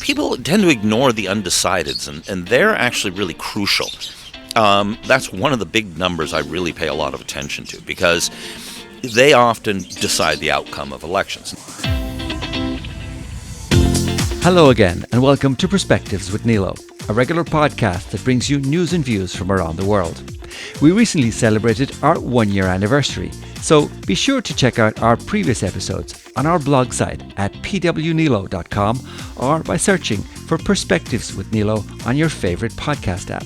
People tend to ignore the undecideds, and they're actually really crucial. That's one of the big numbers I really pay a lot of attention to, because they often decide the outcome of elections. Hello again, and welcome to Perspectives with Nilo, a regular podcast that brings you news and views from around the world. We recently celebrated our 1-year anniversary, so be sure to check out our previous episodes on our blog site at pwnilo.com or by searching for Perspectives with Nilo on your favourite podcast app.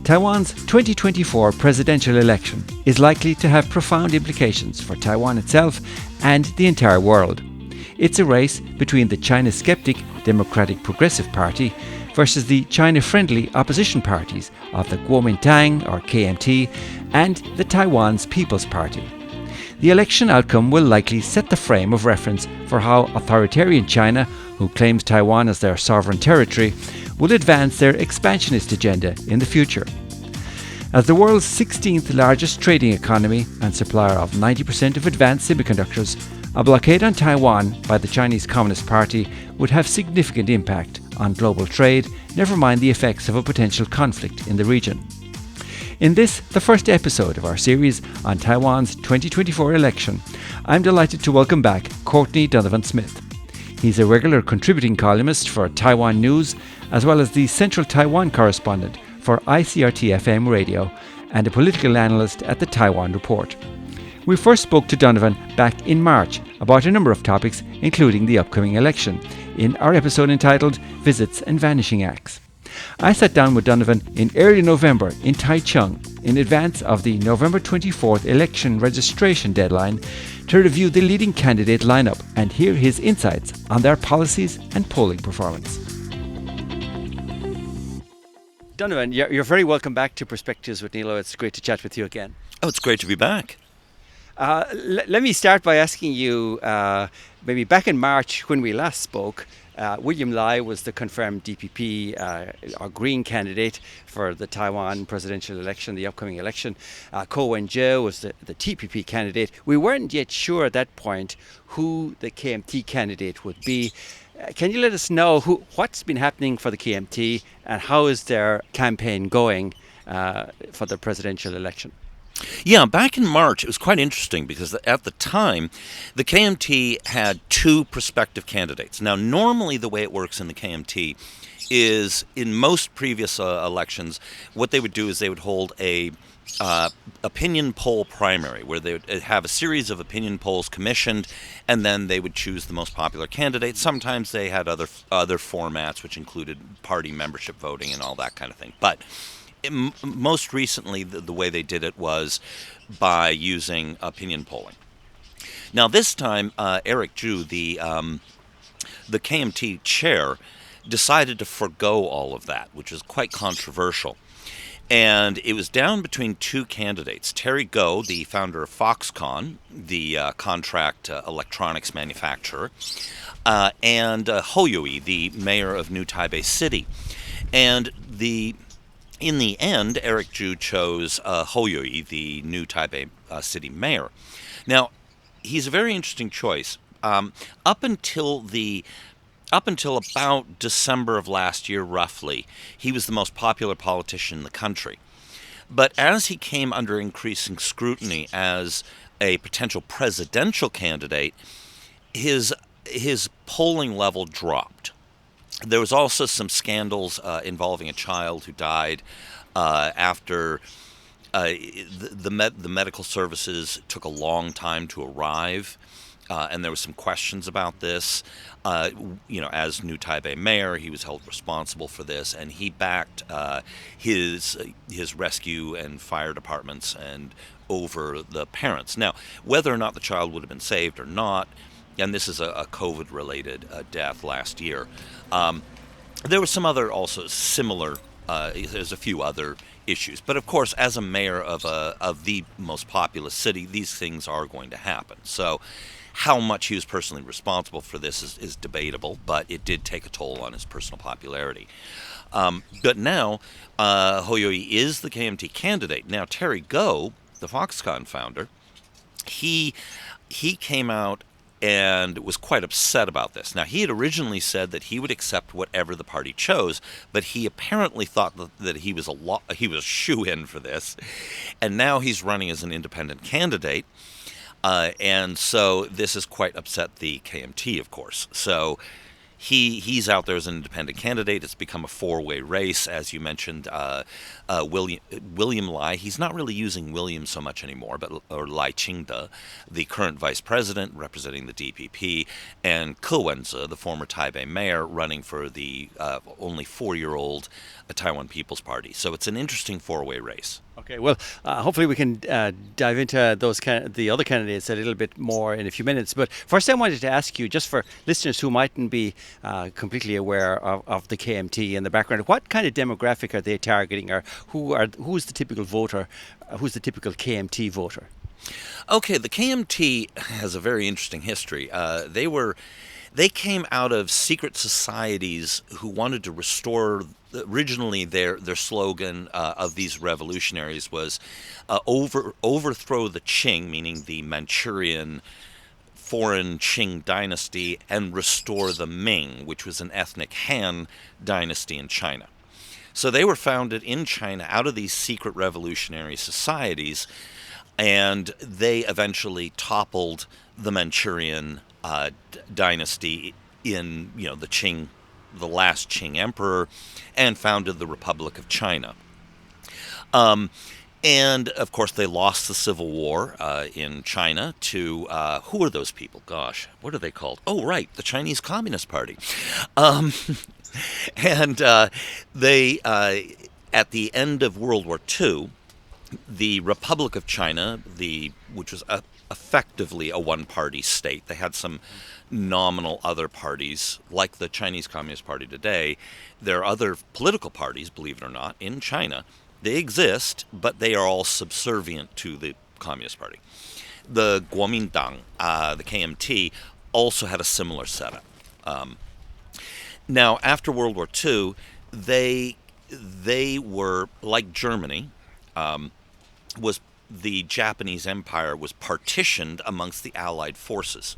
Taiwan's 2024 presidential election is likely to have profound implications for Taiwan itself and the entire world. It's a race between the China-skeptic Democratic Progressive Party versus the China-friendly opposition parties of the Kuomintang or KMT and the Taiwan's People's Party. The election outcome will likely set the frame of reference for how authoritarian China, who claims Taiwan as their sovereign territory, will advance their expansionist agenda in the future. As the world's 16th largest trading economy and supplier of 90% of advanced semiconductors, a blockade on Taiwan by the Chinese Communist Party would have significant impact on global trade, never mind the effects of a potential conflict in the region. In this, the first episode of our series on Taiwan's 2024 election, I'm delighted to welcome back Courtney Donovan Smith. He's a regular contributing columnist for Taiwan News, as well as the Central Taiwan correspondent for ICRT FM Radio and a political analyst at the Taiwan Report. We first spoke to Donovan back in March about a number of topics, including the upcoming election, in our episode entitled Visits and Vanishing Acts. I sat down with Donovan in early November in Taichung in advance of the November 24th election registration deadline to review the leading candidate lineup and hear his insights on their policies and polling performance. Donovan, you're very welcome back to Perspectives with Nilo. It's great to chat with you again. Oh, it's great to be back. Let me start by asking you, maybe back in March when we last spoke, William Lai was the confirmed DPP or Green candidate for the Taiwan presidential election, the upcoming election. Ko Wen-je was the TPP candidate. We weren't yet sure at that point who the KMT candidate would be. Can you let us know what's been happening for the KMT and how is their campaign going for the presidential election? Yeah, back in March, it was quite interesting because at the time, the KMT had two prospective candidates. Now, normally the way it works in the KMT is in most previous elections, what they would do is they would hold a opinion poll primary where they would have a series of opinion polls commissioned, and then they would choose the most popular candidate. Sometimes they had other formats, which included party membership voting and all that kind of thing. But most recently, the way they did it was by using opinion polling. Now, this time, Eric Zhu, the KMT chair, decided to forgo all of that, which is quite controversial. And it was down between two candidates, Terry Gou, the founder of Foxconn, the contract electronics manufacturer, and Hou Youyi, the mayor of New Taipei City. And in the end, Eric Zhu chose Hou Youyi, the New Taipei City mayor. Now, he's a very interesting choice. Up until about December of last year, roughly, he was the most popular politician in the country. But as he came under increasing scrutiny as a potential presidential candidate, his polling level dropped. There was also some scandals involving a child who died after the medical services took a long time to arrive, and there were some questions about this. As New Taipei mayor, he was held responsible for this, and he backed his rescue and fire departments and over the parents. Now, whether or not the child would have been saved or not, and this is a COVID-related death last year. There were some other also similar. There's a few other issues, but of course, as a mayor of the most populous city, these things are going to happen. So, how much he was personally responsible for this is debatable, but it did take a toll on his personal popularity. But now, Hou Youyi is the KMT candidate. Now, Terry Gou, the Foxconn founder, he came out and was quite upset about this. Now, he had originally said that he would accept whatever the party chose, but he apparently thought that he was a shoo-in for this, and now he's running as an independent candidate, and so this has quite upset the KMT, of course. So he's out there as an independent candidate. It's become a four-way race, as you mentioned. William Lai, he's not really using William so much anymore, or Lai Ching-te, the current vice president representing the DPP, and Ke Wen-je, the former Taipei mayor, running for the only 4-year-old Taiwan People's Party. So it's an interesting four-way race. Okay, well, hopefully we can dive into the other candidates a little bit more in a few minutes. But first I wanted to ask you, just for listeners who mightn't be completely aware of the KMT and the background, what kind of demographic are they targeting, or who's the typical voter, who's the typical KMT voter? Okay, the KMT has a very interesting history. They came out of secret societies who wanted to restore. Originally, their slogan of these revolutionaries was overthrow the Qing, meaning the Manchurian foreign Qing dynasty, and restore the Ming, which was an ethnic Han dynasty in China. So they were founded in China out of these secret revolutionary societies, and they eventually toppled the Manchurian dynasty in the Qing, the last Qing emperor, and founded the Republic of China. And of course, they lost the Civil War in China to who are those people? Gosh, what are they called? Oh, right, the Chinese Communist Party. And they, at the end of World War II, the Republic of China, which was effectively a one-party state. They had some nominal other parties, like the Chinese Communist Party today. There are other political parties, believe it or not, in China. They exist, but they are all subservient to the Communist Party. The Kuomintang, the KMT, also had a similar setup. Now, after World War II, they were, like Germany, the Japanese Empire was partitioned amongst the Allied forces.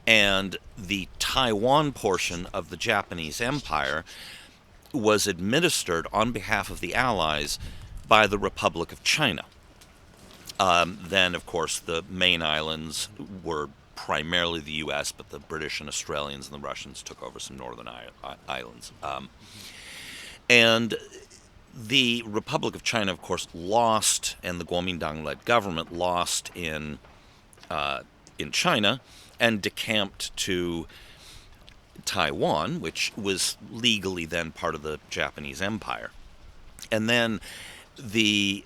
And the Taiwan portion of the Japanese Empire was administered on behalf of the Allies by the Republic of China. Then, of course, the main islands were primarily the U.S., but the British and Australians and the Russians took over some northern islands. And the Republic of China, of course, lost, and the Kuomintang-led government lost in China, and decamped to Taiwan, which was legally then part of the Japanese Empire. And then they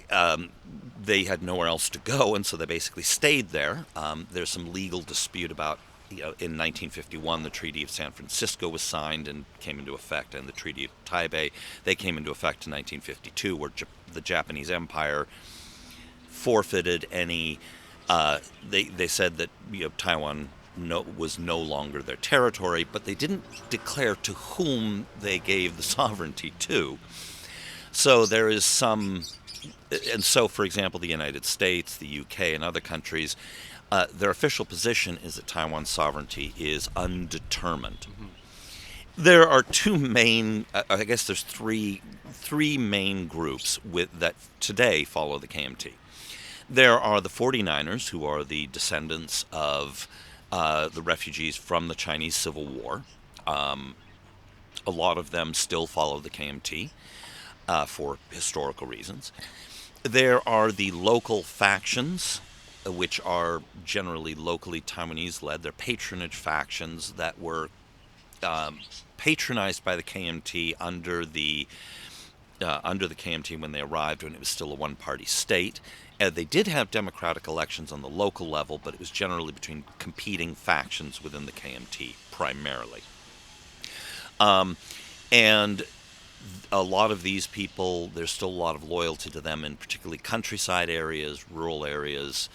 had nowhere else to go, and so they basically stayed there. There's some legal dispute about, in 1951, the Treaty of San Francisco was signed and came into effect, and the Treaty of Taipei, they came into effect in 1952, where the Japanese Empire forfeited any. They said that Taiwan was no longer their territory, but they didn't declare to whom they gave the sovereignty to. So there is some, and so, for example, the United States, the UK, and other countries, their official position is that Taiwan's sovereignty is undetermined. Mm-hmm. There are two main, I guess there's three main groups that today follow the KMT. There are the 49ers, who are the descendants of the refugees from the Chinese Civil War. A lot of them still follow the KMT for historical reasons. There are the local factions, which are generally locally Taiwanese-led. They're patronage factions that were patronized by the KMT under the KMT when they arrived, when it was still a one-party state. They did have democratic elections on the local level, but it was generally between competing factions within the KMT, primarily. And a lot of these people, there's still a lot of loyalty to them in particularly countryside areas, rural areas,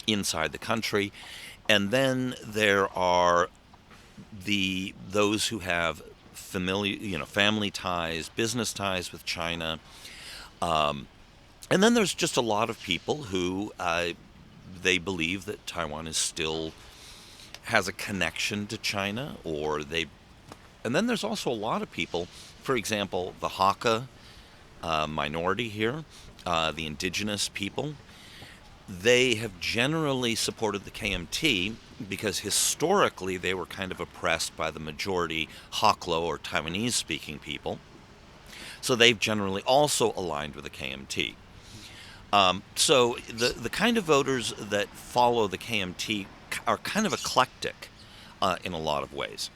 inside the country. And then there are those who have family ties, business ties with China. And then there's just a lot of people who they believe that Taiwan is still has a connection to China, and then there's also a lot of people, for example, the Hakka minority here, the indigenous people. They have generally supported the KMT because historically they were kind of oppressed by the majority Haklo or Taiwanese-speaking people. So they've generally also aligned with the KMT. So the kind of voters that follow the KMT are kind of eclectic in a lot of ways.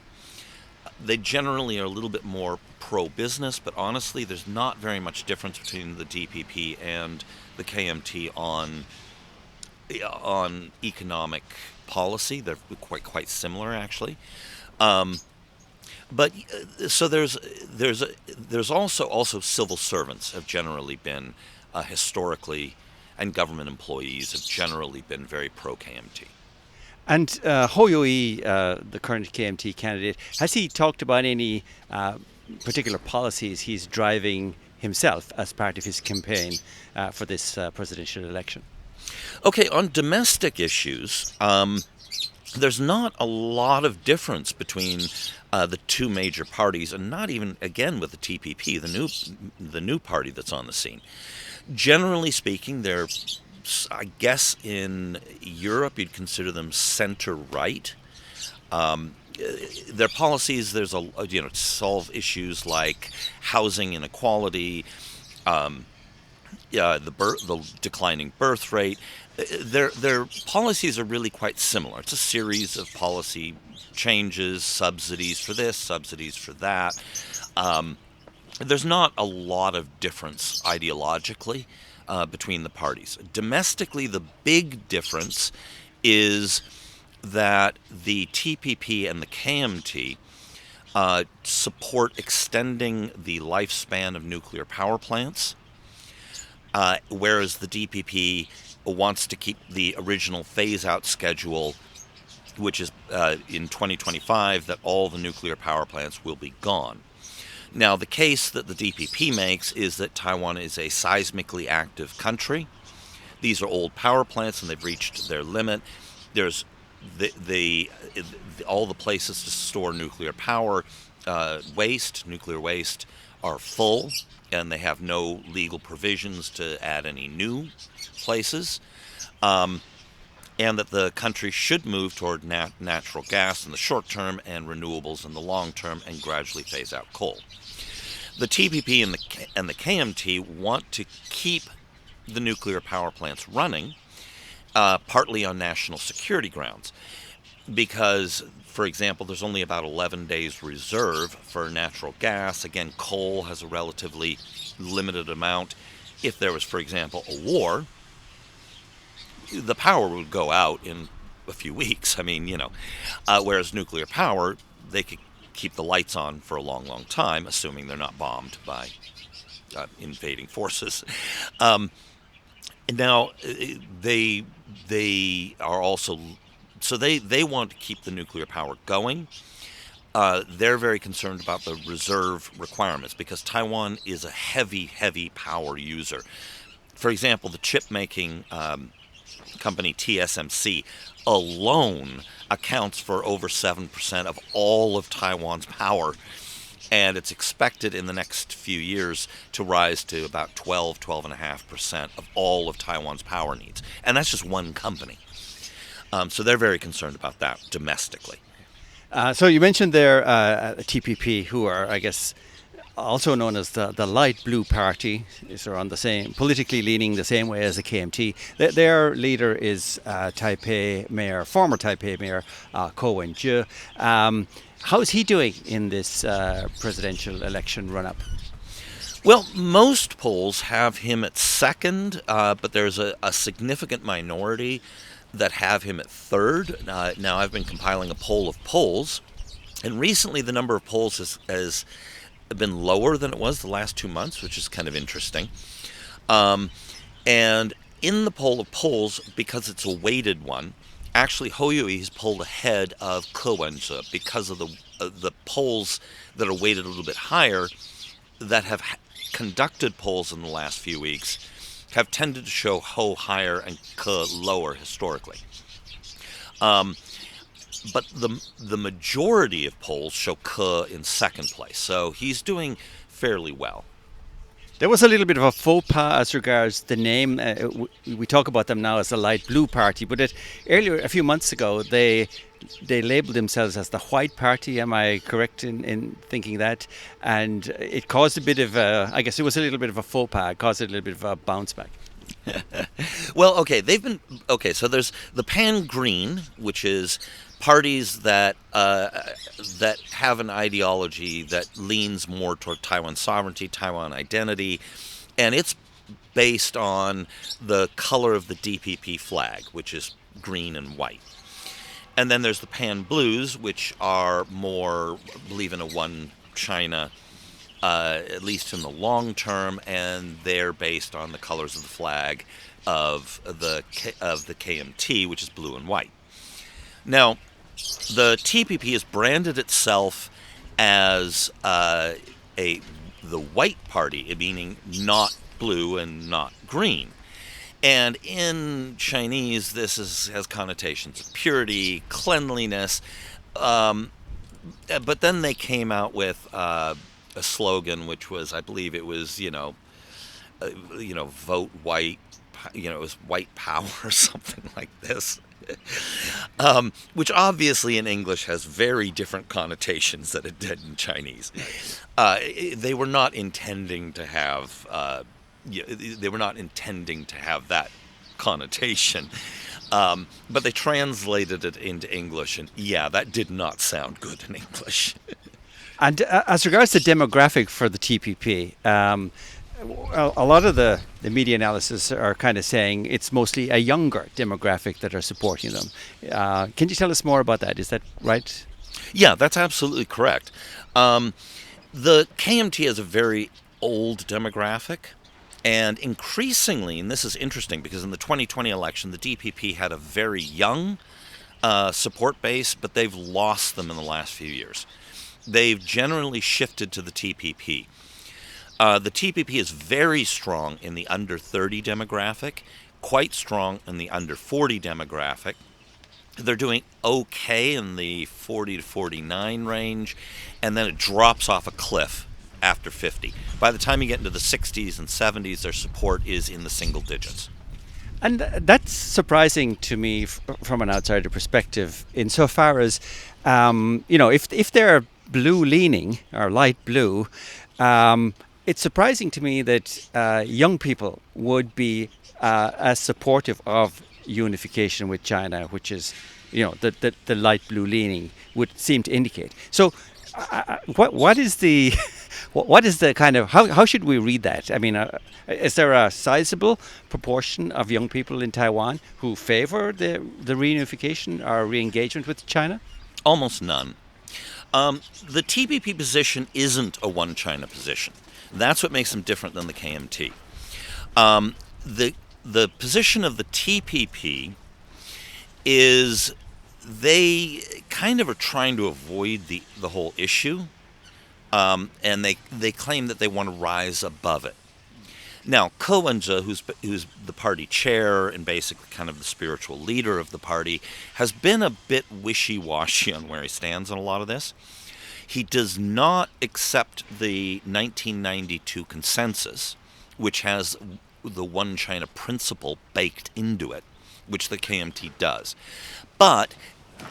They generally are a little bit more pro-business, but honestly, there's not very much difference between the DPP and the KMT on economic policy. They're quite similar, actually. But so there's also civil servants have generally been historically, and government employees have generally been very pro-KMT. And Ho Yui, the current KMT candidate, has he talked about any particular policies he's driving himself as part of his campaign for this presidential election? Okay, on domestic issues, there's not a lot of difference between the two major parties, and not even, again, with the TPP, the new party that's on the scene. Generally speaking, they're, I guess in Europe you'd consider them center-right. Their policies, there's to solve issues like housing inequality, the declining birth rate. Their policies are really quite similar. It's a series of policy changes, subsidies for this, subsidies for that. There's not a lot of difference ideologically between the parties. Domestically, the big difference is that the TPP and the KMT support extending the lifespan of nuclear power plants, whereas the DPP wants to keep the original phase-out schedule, which is in 2025, that all the nuclear power plants will be gone. Now, the case that the DPP makes is that Taiwan is a seismically active country. These are old power plants, and they've reached their limit. There's all the places to store nuclear power nuclear waste, are full, and they have no legal provisions to add any new places. And that the country should move toward natural gas in the short term and renewables in the long term, and gradually phase out coal. The TPP and the KMT want to keep the nuclear power plants running, partly on national security grounds, because, for example, there's only about 11 days reserve for natural gas. Again, coal has a relatively limited amount. If there was, for example, a war, the power would go out in a few weeks. I mean, whereas nuclear power, they could keep the lights on for a long, long time, assuming they're not bombed by invading forces. Now, they are also, so they want to keep the nuclear power going. They're very concerned about the reserve requirements because Taiwan is a heavy, heavy power user. For example, the chip-making company TSMC alone accounts for over 7% of all of Taiwan's power, and it's expected in the next few years to rise to about 12.5% of all of Taiwan's power needs. And that's just one company. So they're very concerned about that domestically. So you mentioned there TPP, who are, I guess, also known as the light blue party, is on the same, politically leaning the same way as the KMT. Their leader is former Taipei Mayor Ko Wen-je. How is he doing in this presidential election run-up? Well, most polls have him at second, but there's a significant minority that have him at third. Now, I've been compiling a poll of polls, and recently the number of polls has been lower than it was the last 2 months, which is kind of interesting. And in the poll of polls, because it's a weighted one, actually Ho Yui is pulled ahead of Ko Wen-je because of the polls that are weighted a little bit higher that have conducted polls in the last few weeks have tended to show Ho higher and Ke lower historically. But the majority of polls show Ke in second place, so he's doing fairly well. There was a little bit of a faux pas as regards the name. We talk about them now as the light blue party, but earlier, a few months ago, they labelled themselves as the white party. Am I correct in thinking that? And it caused a bit of I guess it was a little bit of a faux pas. It caused a little bit of a bounce back. Well, so there's the pan green, which is parties that have an ideology that leans more toward Taiwan sovereignty, Taiwan identity, and it's based on the color of the DPP flag, which is green and white. And then there's the pan blues, which are more believe in a one China, at least in the long term, and they're based on the colors of the flag of the KMT, which is blue and white. Now, the TPP has branded itself as the white party, meaning not blue and not green. And in Chinese, this has connotations of purity, cleanliness. But then they came out with a slogan, which was, I believe it was, vote white. It was white power or something like this. Which obviously in English has very different connotations than it did in Chinese. They were not intending to have that connotation, but they translated it into English, and that did not sound good in English. And as regards to demographic for the TPP, a lot of the media analysis are kind of saying it's mostly a younger demographic that are supporting them. Can you tell us more about that? Is that right? Yeah, that's absolutely correct. The KMT has a very old demographic, and increasingly, and this is interesting because in the 2020 election, the DPP had a very young support base, but they've lost them in the last few years. They've generally shifted to the TPP. The TPP is very strong in the under 30 demographic, quite strong in the under 40 demographic. They're doing okay in the 40 to 49 range, and then it drops off a cliff after 50. By the time you get into the 60s and 70s, their support is in the single digits. And that's surprising to me from an outsider perspective, insofar as, if they're blue-leaning or light blue, it's surprising to me that young people would be as supportive of unification with China, which is, the light blue leaning would seem to indicate. So, what is the kind of how should we read that? I mean, is there a sizable proportion of young people in Taiwan who favor the reunification or re-engagement with China? Almost none. The TPP position isn't a one China position. That's what makes them different than the KMT. The position of the TPP is they kind of are trying to avoid the whole issue, and they claim that they want to rise above it. Now, Ko Wen-je, who's the party chair and basically kind of the spiritual leader of the party, has been a bit wishy-washy on where he stands on a lot of this. He does not accept the 1992 consensus, which has the one China principle baked into it, which the KMT does. But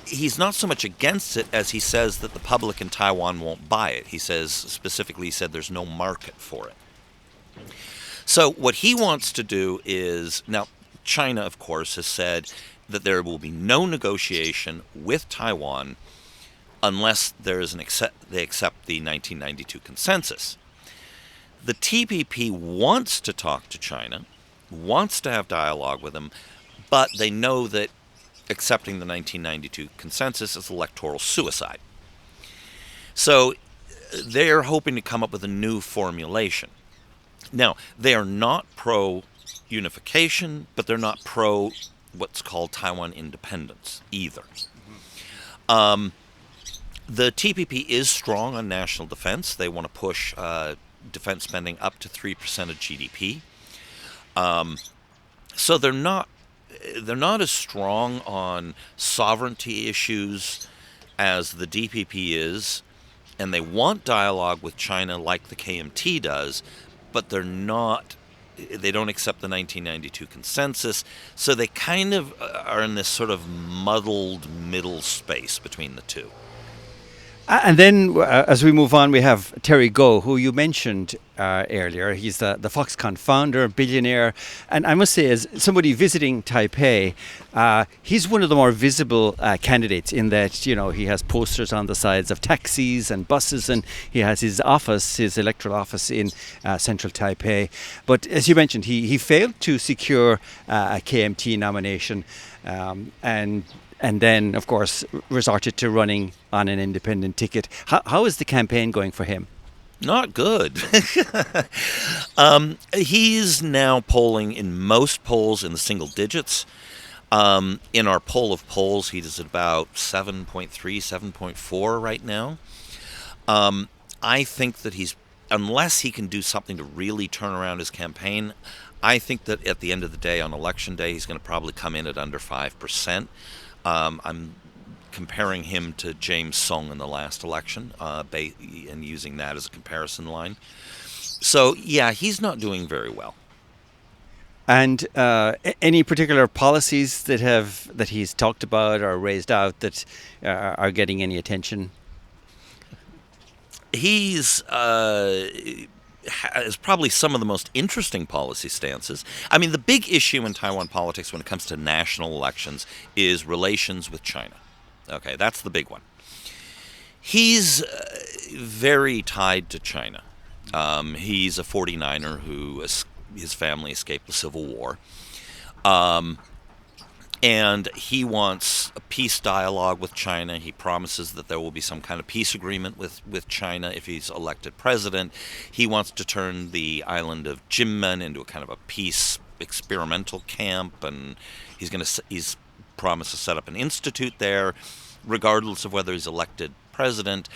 he's not so much against it as he says that the public in Taiwan won't buy it. He said there's no market for it. So what he wants to do is, now China, of course, has said that there will be no negotiation with Taiwan unless they accept the 1992 consensus. The TPP wants to talk to China, wants to have dialogue with them, but they know that accepting the 1992 consensus is electoral suicide. So they're hoping to come up with a new formulation. Now, they are not pro-unification, but they're not pro what's called Taiwan independence either. The TPP is strong on national defense. They want to push defense spending up to 3% of GDP. So they're not as strong on sovereignty issues as the DPP is, and they want dialogue with China like the KMT does, but they don't accept the 1992 consensus, so they kind of are in this sort of muddled middle space between the two. And then, as we move on, we have Terry Goh, who you mentioned earlier. He's the Foxconn founder, billionaire. And I must say, as somebody visiting Taipei, he's one of the more visible candidates in that, you know, he has posters on the sides of taxis and buses, and he has his electoral office in Central Taipei. But as you mentioned, he failed to secure a KMT nomination. And then, of course, resorted to running on an independent ticket. How is the campaign going for him? Not good. He's now polling in most polls in the single digits. In our poll of polls, he's at about 7.3, 7.4 right now. I think that unless he can do something to really turn around his campaign, I think that at the end of the day, on election day, he's going to probably come in at under 5%. I'm comparing him to James Song in the last election and using that as a comparison line. So, yeah, he's not doing very well. And any particular policies that he's talked about or raised out that are getting any attention? He's has probably some of the most interesting policy stances. I mean, the big issue in Taiwan politics when it comes to national elections is relations with China. Okay, that's the big one. He's very tied to China. He's a 49er who his family escaped the Civil War. And he wants a peace dialogue with China. He promises that there will be some kind of peace agreement with China if he's elected president. He wants to turn the island of Jinmen into a kind of a peace experimental camp, and he's promised to set up an institute there, regardless of whether he's elected president,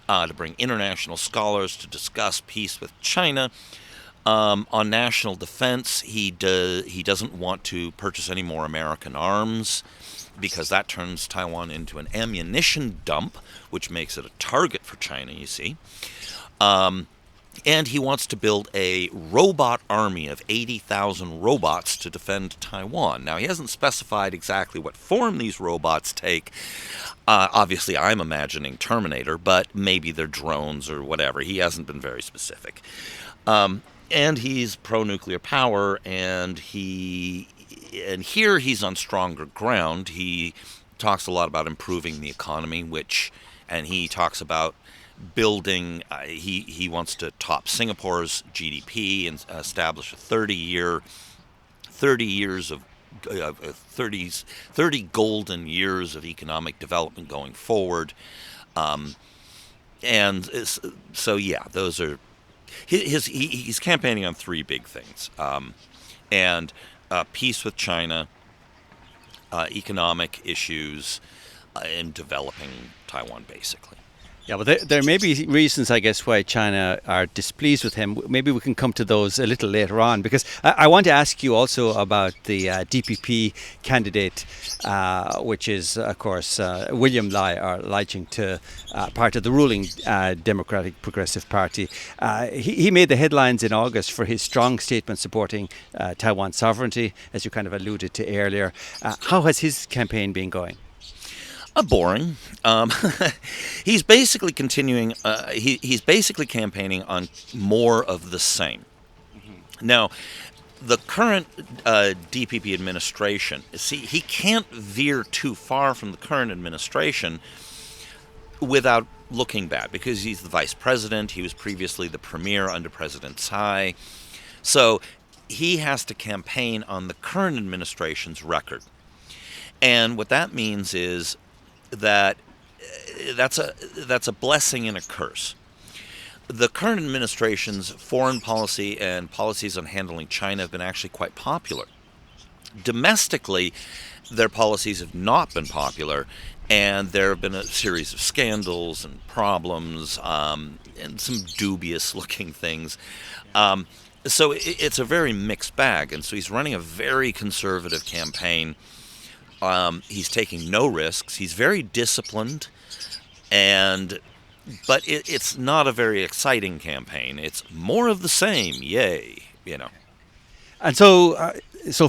to bring international scholars to discuss peace with China. On national defense, he doesn't want to purchase any more American arms because that turns Taiwan into an ammunition dump, which makes it a target for China, you see. And he wants to build a robot army of 80,000 robots to defend Taiwan. Now, he hasn't specified exactly what form these robots take. Obviously, I'm imagining Terminator, but maybe they're drones or whatever. He hasn't been very specific. And he's pro-nuclear power, and here he's on stronger ground. He talks a lot about improving the economy, and he talks about building. He wants to top Singapore's GDP and establish a 30 golden years of economic development going forward. And so, yeah, those are. He's campaigning on three big things, and peace with China, economic issues, and developing Taiwan, basically. Yeah, well, there may be reasons, I guess, why China are displeased with him. Maybe we can come to those a little later on, because I want to ask you also about the DPP candidate, which is, of course, William Lai Ching-te, part of the ruling Democratic Progressive Party. He made the headlines in August for his strong statement supporting Taiwan sovereignty, as you kind of alluded to earlier. How has his campaign been going? Boring. He's basically continuing. He's basically campaigning on more of the same. Mm-hmm. Now, the current DPP administration. See, he can't veer too far from the current administration without looking bad, because he's the vice president. He was previously the premier under President Tsai, so he has to campaign on the current administration's record. And what that means is that that's a blessing and a curse. The current administration's foreign policy and policies on handling China have been actually quite popular. Domestically, their policies have not been popular, and there have been a series of scandals and problems and some dubious-looking things. So it's a very mixed bag, and so he's running a very conservative campaign. He's taking no risks. He's very disciplined, but it's not a very exciting campaign. It's more of the same. Yay, And so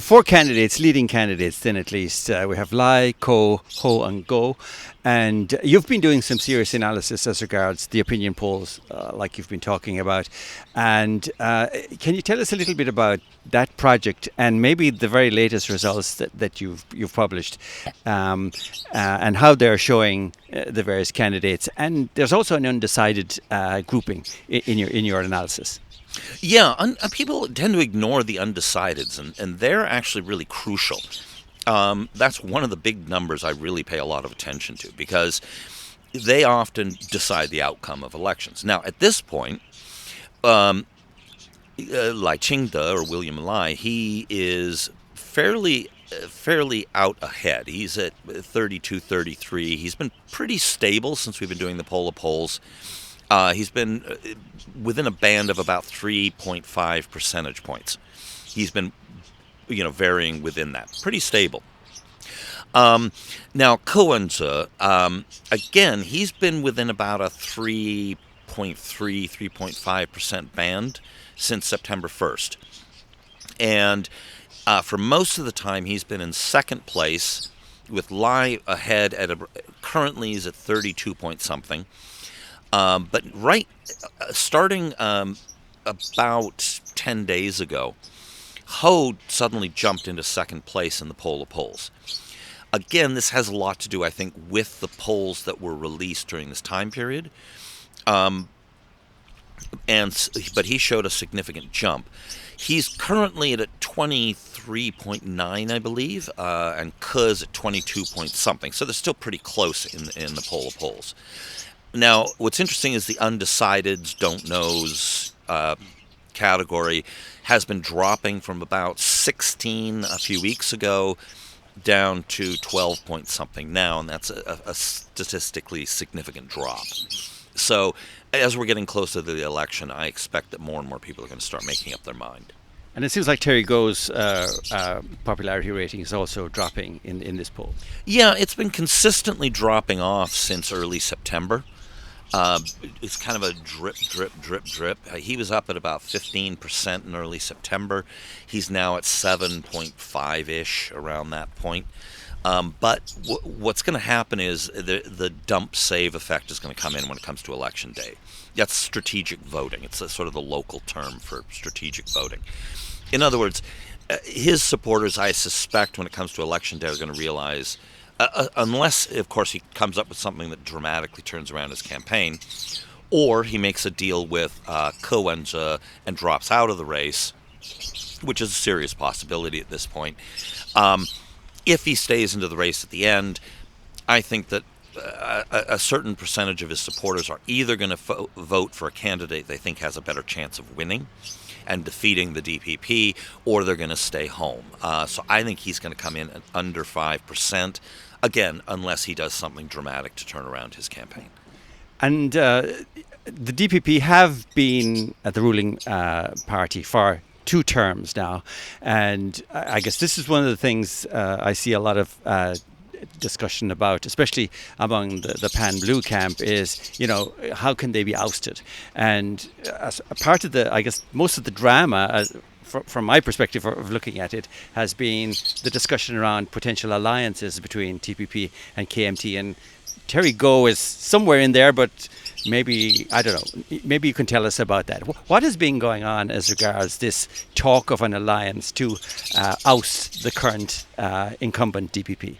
four candidates, leading candidates, then at least we have Lai, Ko, Ho, and Go, and you've been doing some serious analysis as regards the opinion polls, like you've been talking about. And can you tell us a little bit about that project and maybe the very latest results that you've published, and how they're showing the various candidates? And there's also an undecided grouping in your analysis. Yeah, people tend to ignore the undecideds, and they're actually really crucial. That's one of the big numbers I really pay a lot of attention to, because they often decide the outcome of elections. Now, at this point, Lai Ching-te, or William Lai, he is fairly out ahead. He's at 32, 33. He's been pretty stable since we've been doing the poll of polls. He's been within a band of about 3.5 percentage points. He's been, varying within that. Pretty stable. Now, Ko-en-je, again, he's been within about a 3.5% band since September 1st. And for most of the time, he's been in second place, with Lai ahead currently he's at 32 point something. But starting about 10 days ago, Ho suddenly jumped into second place in the poll of polls. Again, this has a lot to do, I think, with the polls that were released during this time period. But he showed a significant jump. He's currently at 23.9, I believe, and Ke's at 22 point something. So they're still pretty close in the poll of polls. Now, what's interesting is the undecideds, don't knows category has been dropping from about 16 a few weeks ago down to 12 point something now, and that's a statistically significant drop. So as we're getting closer to the election, I expect that more and more people are going to start making up their mind. And it seems like Terry Go's popularity rating is also dropping in this poll. Yeah, it's been consistently dropping off since early September. It's kind of a drip. He was up at about 15% in early September. He's now at 7.5-ish, around that point. But what's going to happen is the dump save effect is going to come in when it comes to election day. That's strategic voting. It's sort of the local term for strategic voting. In other words, his supporters, I suspect, when it comes to election day, are going to realize, unless, of course, he comes up with something that dramatically turns around his campaign, or he makes a deal with Ko-en-je and drops out of the race, which is a serious possibility at this point. If he stays into the race at the end, I think that a certain percentage of his supporters are either going to vote for a candidate they think has a better chance of winning and defeating the DPP, or they're going to stay home. So I think he's going to come in at under 5%, again, unless he does something dramatic to turn around his campaign. And the DPP have been at the ruling party for 2 terms now, and I guess this is one of the things I see a lot of discussion about, especially among the pan-blue camp, is, how can they be ousted? And as a part of I guess most of the drama, from my perspective of looking at it, has been the discussion around potential alliances between TPP and KMT, and Terry Go is somewhere in there, but maybe, I don't know, maybe you can tell us about that. What has been going on as regards this talk of an alliance to oust the current incumbent DPP?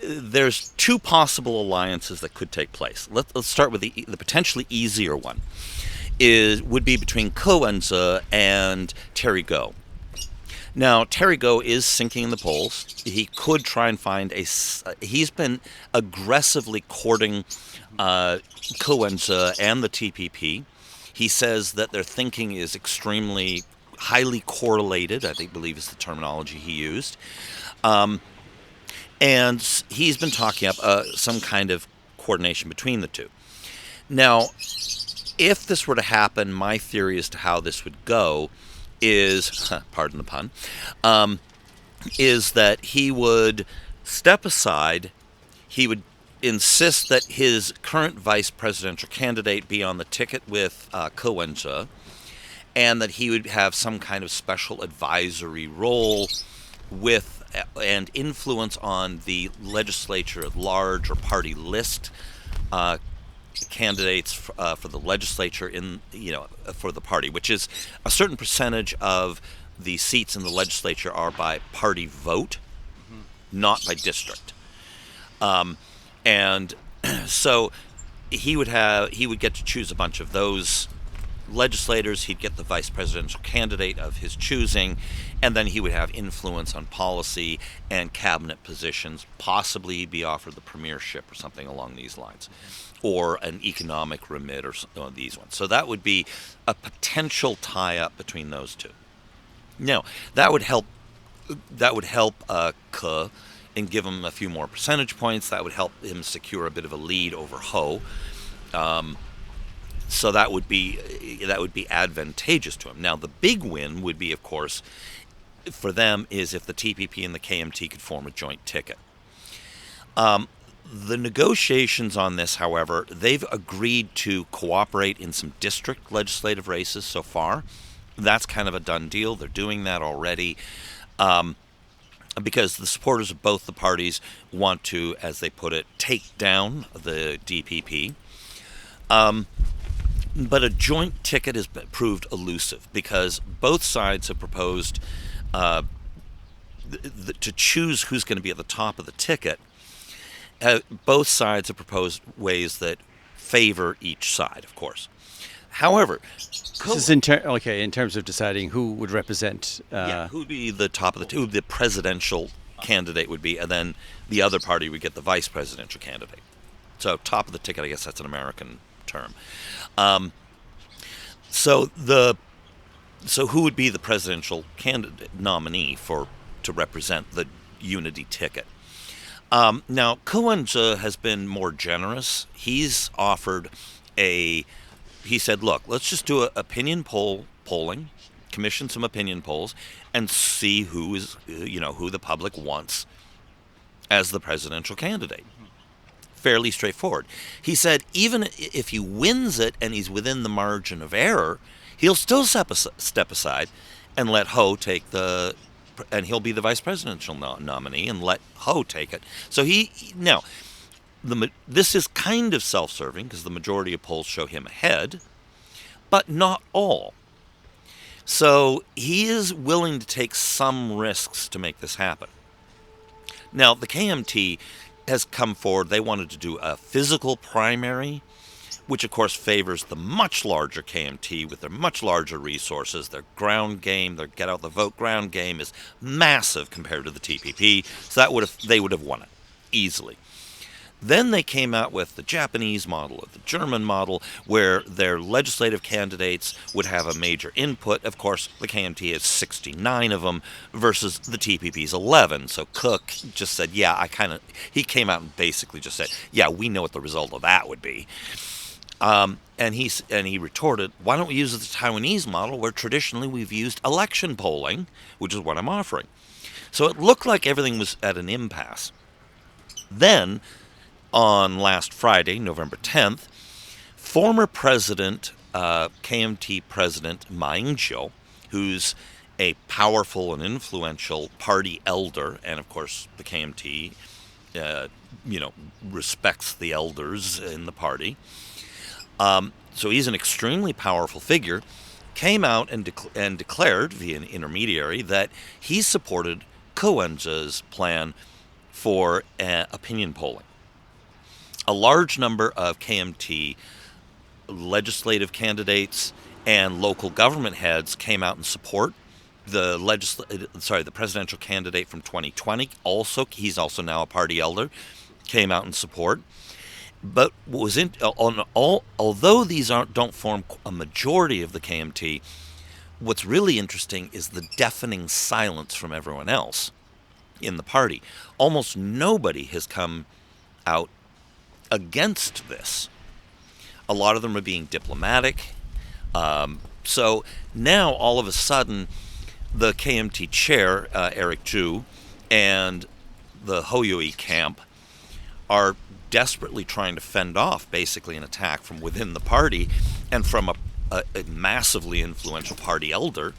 There's 2 possible alliances that could take place. Let's start with the potentially easier one. Would be between Ko-en-je and Terry Go. Now, Terry Go is sinking in the polls. He could try and find he's been aggressively courting Ko-en-je and the TPP. He says that their thinking is extremely highly correlated, I believe is the terminology he used. And he's been talking up some kind of coordination between the two. Now, if this were to happen, my theory as to how this would go is, pardon the pun, is that he would step aside. He would insist that his current vice presidential candidate be on the ticket with Kuomintang, and that he would have some kind of special advisory role with and influence on the legislature at large, or party list candidates for the legislature for the party, which is a certain percentage of the seats in the legislature are by party vote, not by district. And so he would get to choose a bunch of those legislators. He'd get the vice presidential candidate of his choosing, and then he would have influence on policy and cabinet positions. Possibly be offered the premiership or something along these lines, or an economic remit or these ones. So that would be a potential tie-up between those two. Now, that would help Ke and give him a few more percentage points. That would help him secure a bit of a lead over Ho. So that would be advantageous to him. Now, the big win would be, of course, for them, is if the TPP and the KMT could form a joint ticket. The negotiations on this, however, they've agreed to cooperate in some district legislative races so far. That's kind of a done deal. They're doing that already. Because the supporters of both the parties want to, as they put it, take down the DPP. But a joint ticket has proved elusive, because both sides have proposed to choose who's going to be at the top of the ticket. Both sides have proposed ways that favor each side, of course. However, this is in terms of deciding who would represent. Who would be the top of who the presidential candidate would be, and then the other party would get the vice presidential candidate. So top of the ticket, I guess that's an American term. So who would be the presidential candidate nominee to represent the unity ticket? Now, Kuomintang has been more generous. He's offered he said, look, let's just do an opinion polling, commission some opinion polls, and see who the public wants as the presidential candidate. Fairly straightforward. He said even if he wins it and he's within the margin of error, he'll still step aside and let Ho take and he'll be the vice presidential nominee and let Ho take it. So this is kind of self-serving, because the majority of polls show him ahead, but not all. So he is willing to take some risks to make this happen. Now, the KMT has come forward. They wanted to do a physical primary, which of course favors the much larger KMT with their much larger resources. Their ground game, their get out the vote ground game, is massive compared to the TPP. So they would have won it easily. Then they came out with the Japanese model or the German model, where their legislative candidates would have a major input. Of course, the KMT has 69 of them versus the TPP's 11. So Cook just said, he came out and basically just said, we know what the result of that would be. And he retorted, why don't we use the Taiwanese model, where traditionally we've used election polling, which is what I'm offering. So it looked like everything was at an impasse. Then, on last Friday, November 10th, former president, KMT president Ma Ying-jeou, who's a powerful and influential party elder, and of course the KMT, respects the elders in the party. So he's an extremely powerful figure, came out and declared via an intermediary that he supported Kuomintang's plan for opinion polling. A large number of KMT legislative candidates and local government heads came out in support. The presidential candidate from 2020, he's also now a party elder, came out in support. But although these don't form a majority of the KMT, what's really interesting is the deafening silence from everyone else in the party. Almost nobody has come out against this. A lot of them are being diplomatic, So now, all of a sudden, the KMT chair, Eric Chu, and the Hoyui camp are desperately trying to fend off, basically, an attack from within the party and from a massively influential party elder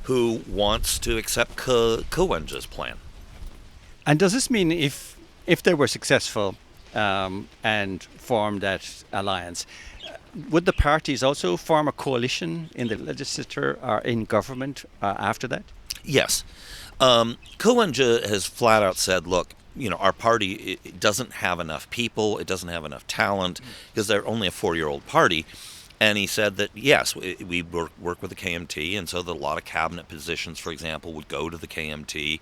who wants to accept Ko Wen-je's plan. And does this mean if they were successful and formed that alliance, would the parties also form a coalition in the legislature or in government after that? Yes. Ko Wen-je has flat out said, look, our party it doesn't have enough people, it doesn't have enough talent, because they're only a 4-year-old party. And he said that, yes, we work with the KMT, and so that a lot of cabinet positions, for example, would go to the KMT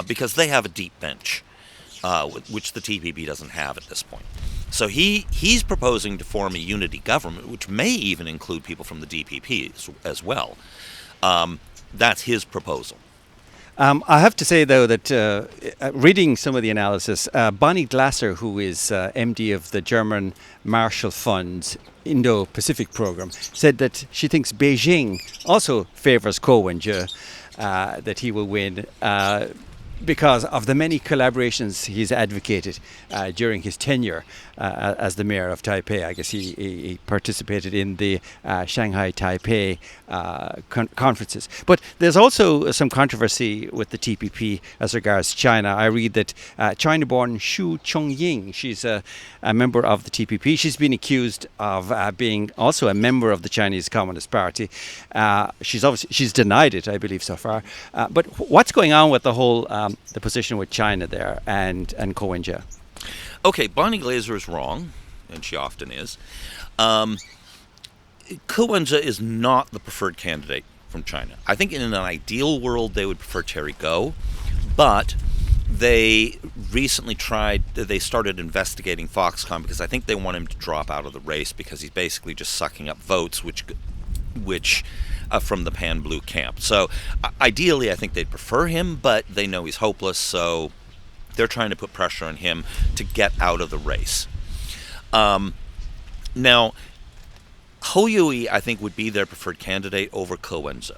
because they have a deep bench, which the TPP doesn't have at this point. So he's proposing to form a unity government, which may even include people from the DPP as well. That's his proposal. I have to say, though, that reading some of the analysis, Bonnie Glasser, who is MD of the German Marshall Fund's Indo-Pacific program, said that she thinks Beijing also favors Ko Wen-je, that he will win because of the many collaborations he's advocated during his tenure as the mayor of Taipei. I guess he participated in the Shanghai-Taipei conferences. But there's also some controversy with the TPP as regards China. I read that China-born Xu Chongying, she's a member of the TPP. She's been accused of being also a member of the Chinese Communist Party. She's denied it, I believe, so far. But what's going on with the whole the position with China there and Ko Wen-je? Okay, Bonnie Glaser is wrong, and she often is. Ko Wen-je is not the preferred candidate from China. I think in an ideal world they would prefer Terry Gou, but they recently they started investigating Foxconn because I think they want him to drop out of the race because he's basically just sucking up votes, which from the pan-blue camp. So ideally I think they'd prefer him, but they know he's hopeless, so they're trying to put pressure on him to get out of the race. Now, Hoyui, I think, would be their preferred candidate over Ko Wen-je.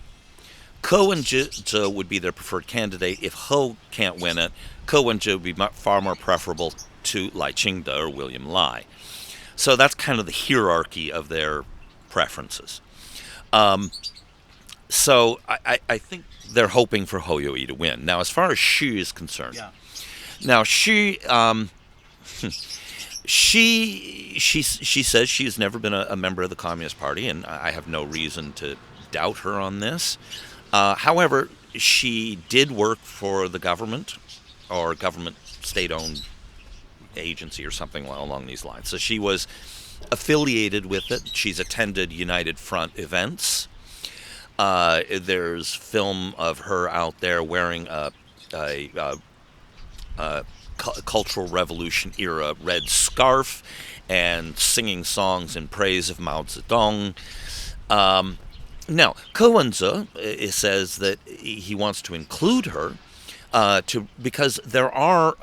Ko Wen-je would be their preferred candidate. If Ho can't win it, Ko Wen-je would be far more preferable to Lai Ching-te or William Lai. So that's kind of the hierarchy of their preferences. So I think they're hoping for Hoyui to win. Now, as far as Xu is concerned, now she says she has never been a member of the Communist Party, and I have no reason to doubt her on this. However, she did work for the government or government state-owned agency or something along these lines. So she was affiliated with it. She's attended United Front events. There's film of her out there wearing a Cultural Revolution era red scarf and singing songs in praise of Mao Zedong. Now, Ko Wen-je says that he wants to include her because there are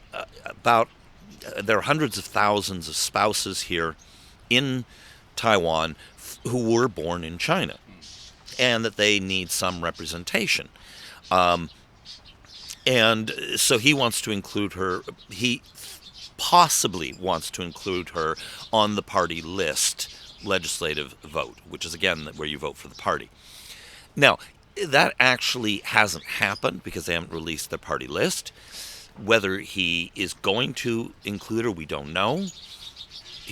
hundreds of thousands of spouses here in Taiwan who were born in China, and that they need some representation. And so he wants to include her. He possibly wants to include her on the party list legislative vote, which is, again, where you vote for the party. Now, that actually hasn't happened because they haven't released their party list. Whether he is going to include her, we don't know.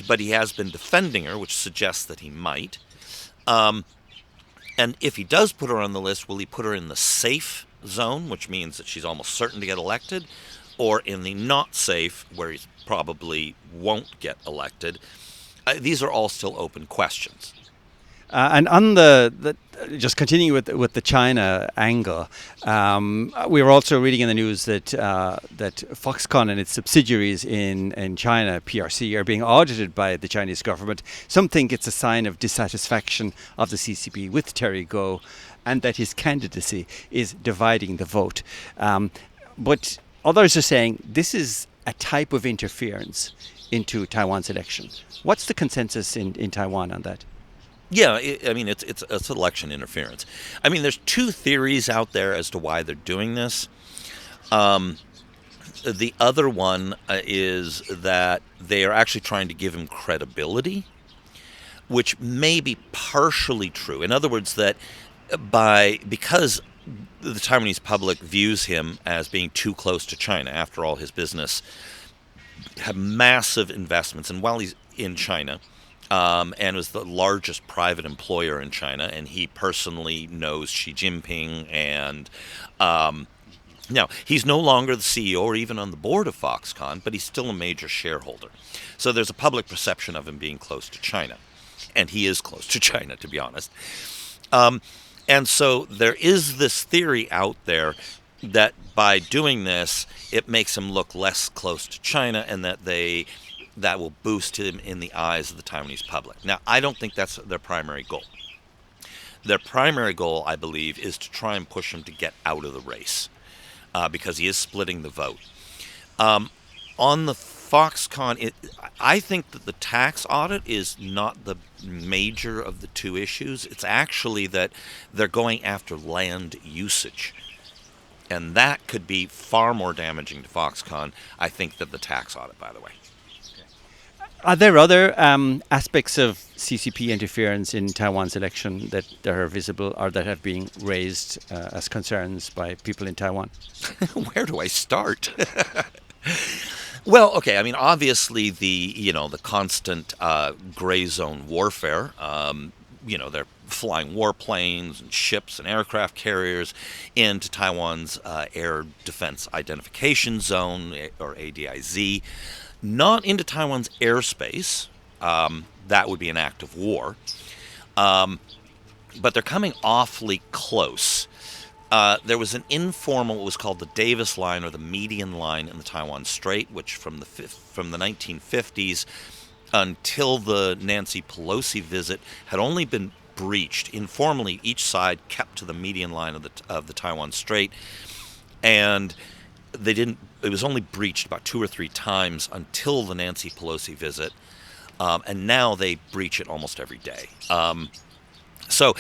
But he has been defending her, which suggests that he might. And if he does put her on the list, will he put her in the safe zone, which means that she's almost certain to get elected, or in the not safe, where he probably won't get elected? These are all still open questions. And on the just continuing with the China angle, we were also reading in the news that Foxconn and its subsidiaries in China, PRC, are being audited by the Chinese government. Some think it's a sign of dissatisfaction of the CCP with Terry Gou, and that his candidacy is dividing the vote. But others are saying this is a type of interference into Taiwan's election. What's the consensus in Taiwan on that? Yeah, I mean, it's election interference. I mean, there's two theories out there as to why they're doing this. The other one is that they are actually trying to give him credibility, which may be partially true. In other words, that because the Taiwanese public views him as being too close to China. After all, his business had massive investments, and while he's in China, and was the largest private employer in China, and he personally knows Xi Jinping, and now he's no longer the CEO or even on the board of Foxconn, but he's still a major shareholder. So there's a public perception of him being close to China, and he is close to China, to be honest. And so there is this theory out there that by doing this, it makes him look less close to China, and that will boost him in the eyes of the Taiwanese public. Now, I don't think that's their primary goal. Their primary goal, I believe, is to try and push him to get out of the race, because he is splitting the vote. On the Foxconn, I think that the tax audit is not the major of the two issues. It's actually that they're going after land usage. And that could be far more damaging to Foxconn, I think, than the tax audit, by the way. Are there other aspects of CCP interference in Taiwan's election that are visible or that have been raised as concerns by people in Taiwan? Where do I start? Well, okay. I mean, obviously the constant gray zone warfare. They're flying warplanes and ships and aircraft carriers into Taiwan's Air Defense Identification Zone, or ADIZ, not into Taiwan's airspace. That would be an act of war. But they're coming awfully close. There was an informal, what was called the Davis Line, or the median line in the Taiwan Strait, which from the 1950s until the Nancy Pelosi visit had only been breached. Informally, each side kept to the median line of the Taiwan Strait, and it was only breached about 2 or 3 times until the Nancy Pelosi visit, and now they breach it almost every day. So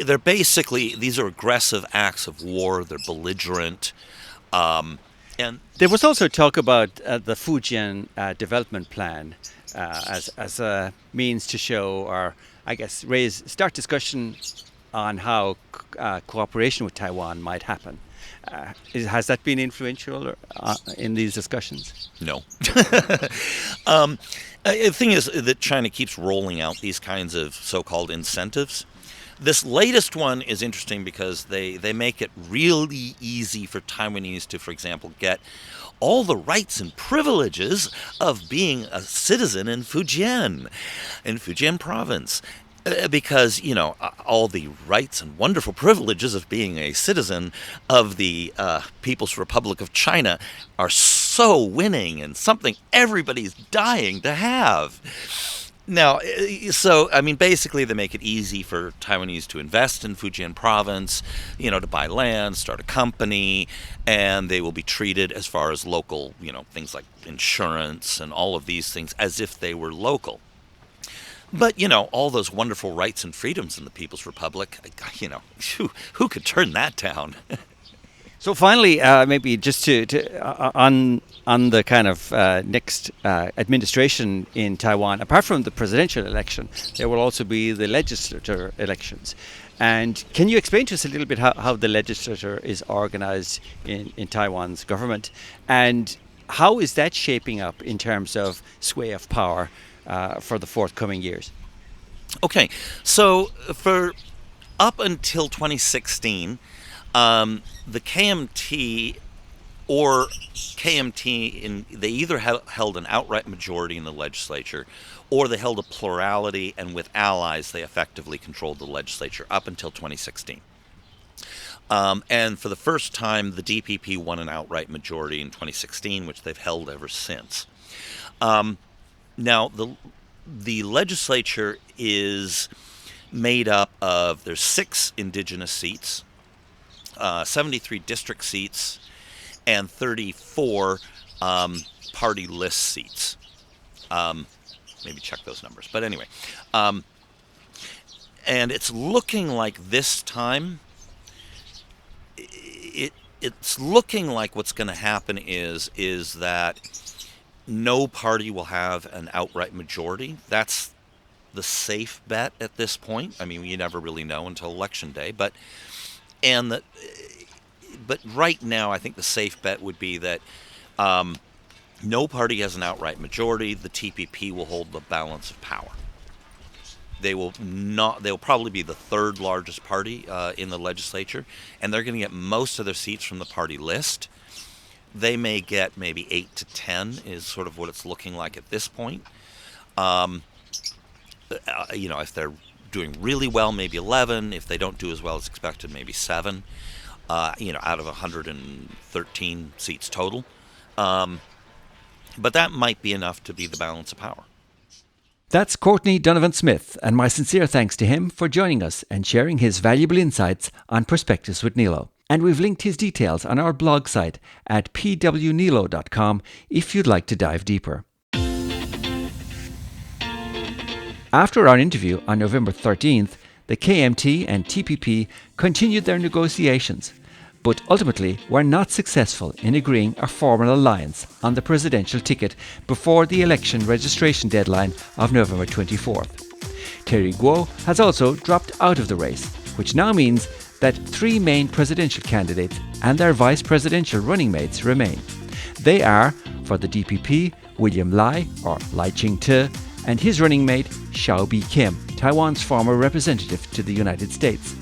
they're basically, these are aggressive acts of war. They're belligerent. And there was also talk about the Fujian development plan as a means to show, or I guess start discussion on how cooperation with Taiwan might happen. Has that been influential in these discussions? No. The thing is that China keeps rolling out these kinds of so-called incentives. This latest one is interesting because they make it really easy for Taiwanese to, for example, get all the rights and privileges of being a citizen in Fujian province. Because, all the rights and wonderful privileges of being a citizen of the People's Republic of China are so winning and something everybody's dying to have. Now, basically they make it easy for Taiwanese to invest in Fujian province, to buy land, start a company, and they will be treated as far as local, things like insurance and all of these things as if they were local. But, all those wonderful rights and freedoms in the People's Republic, who could turn that down? So finally, maybe just to on the kind of next administration in Taiwan, apart from the presidential election, there will also be the legislature elections. And can you explain to us a little bit how the legislature is organized in Taiwan's government, and how is that shaping up in terms of sway of power for the forthcoming years? Okay, so for up until 2016, the KMT they either held an outright majority in the legislature, or they held a plurality, and with allies they effectively controlled the legislature up until 2016. And for the first time, the DPP won an outright majority in 2016, which they've held ever since. Now, the legislature is made up of, there's 6 indigenous seats, 73 district seats, and 34 party list seats. Maybe check those numbers. But anyway. And it's looking like this time, it's looking like what's going to happen is that no party will have an outright majority. That's the safe bet at this point. I mean, you never really know until election day, but right now, I think the safe bet would be that no party has an outright majority. The TPP will hold the balance of power. They will not. They'll probably be the third largest party in the legislature, and they're going to get most of their seats from the party list. They may get maybe 8 to 10 is sort of what it's looking like at this point. If they're doing really well, maybe 11. If they don't do as well as expected, maybe 7. Out of 113 seats total. But that might be enough to be the balance of power. That's Courtney Donovan Smith, and my sincere thanks to him for joining us and sharing his valuable insights on Perspectives with Nilo. And we've linked his details on our blog site at pwnilo.com if you'd like to dive deeper. After our interview on November 13th, the KMT and TPP continued their negotiations, but ultimately were not successful in agreeing a formal alliance on the presidential ticket before the election registration deadline of November 24th. Terry Guo has also dropped out of the race, which now means that 3 main presidential candidates and their vice presidential running mates remain. They are, for the DPP, William Lai, or Lai Ching-te, and his running mate, Xiaobi Kim, Taiwan's former representative to the United States.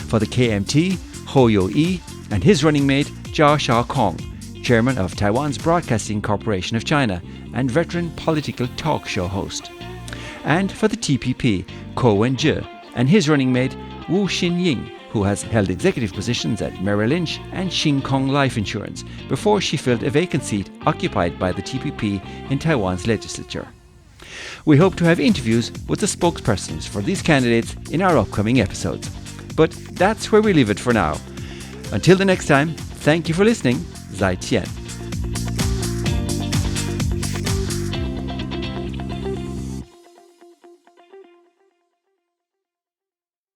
For the KMT, Ho Yo-yi, and his running mate, Jia Xiaokong, chairman of Taiwan's Broadcasting Corporation of China and veteran political talk show host. And for the TPP, Ko Wen-je, and his running mate, Wu Xinying, who has held executive positions at Merrill Lynch and Shin Kong Life Insurance before she filled a vacant seat occupied by the TPP in Taiwan's legislature. We hope to have interviews with the spokespersons for these candidates in our upcoming episodes. But that's where we leave it for now. Until the next time, thank you for listening. 再见.